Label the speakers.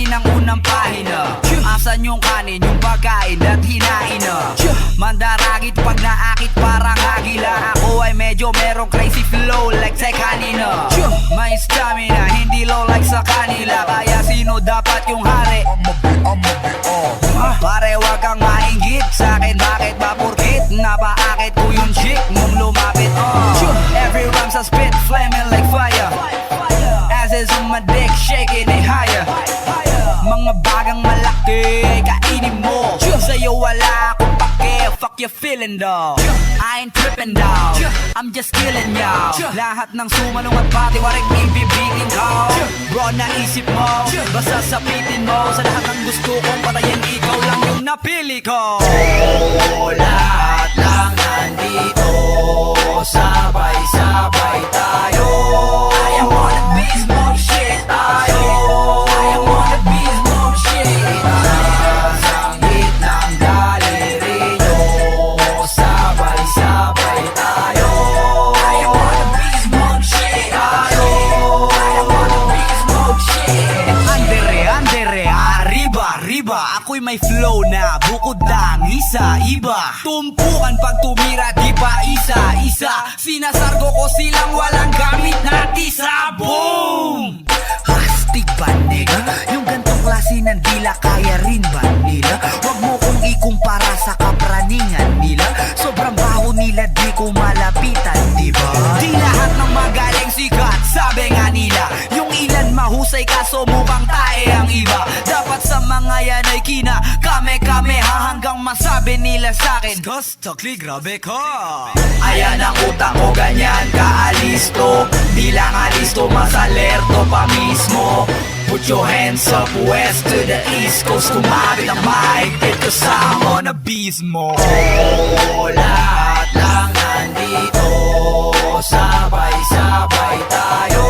Speaker 1: din ang unang pahina. Asan yung kanin, yung pagkain at hinain na? Mandaragit pag naakit parang agila. Ako ay medyo merong crazy flow like sa kanina. May stamina, hindi low like sa kanila. Kaya sino dapat yung hari? Pare wag kang mainggit sa'kin, bakit ba purkit? Napaakit ko yung chick mong lumapit. Every rhyme sa spit, flaming like fire. As is on my dick, shaking it higher. Mga bagang malaki ay kainin mo. Sa'yo wala akong pake, fuck you feeling dog. I ain't tripping dog, I'm just killing y'all. Lahat ng sumanong at pati waring ibibigin ko. Bro, naisip mo, basta sapitin mo. Sa lahat ng gusto kong patayin, ikaw lang yung napili ko. Lahat lang nandito, sabay-sabay tayo. I am on the beast mode shit tayo. I am on the beast mode shit tayo. Sangit ng galeri nyo, sabay-sabay tayo. I am on the beast mode shit tayo. I am on the beast mode shit. Andere, arriba. Ako'y may flow na bukod ng isa-iba. Tumpukan pag tumira, di pa isa-isa. Sinasargo ko silang walang gamit na tisa. Boom! Hastig ba nega? Yung gantong klase ng dila, kaya rin ba nila? Huwag mo kong ikumpara sa kapraningan nila. Sobrang baho nila, di ko malapitan, di ba? Di lahat ng magaling sikat, sabi nga nila. Yung ilan mahusay kaso mukhang tae ang iba. Dapat sa mga yan ay kina kame hanggang masabi nila sa'kin, Takli, grabe ka. Ayan ang utang ko, ganyan kaalisto. Di lang alisto, mas alerto pa mismo. Put your hands up west to the east coast. Kumapit ang mahigpit kasama na beast mo. Lahat lang nandito, sabay-sabay tayo.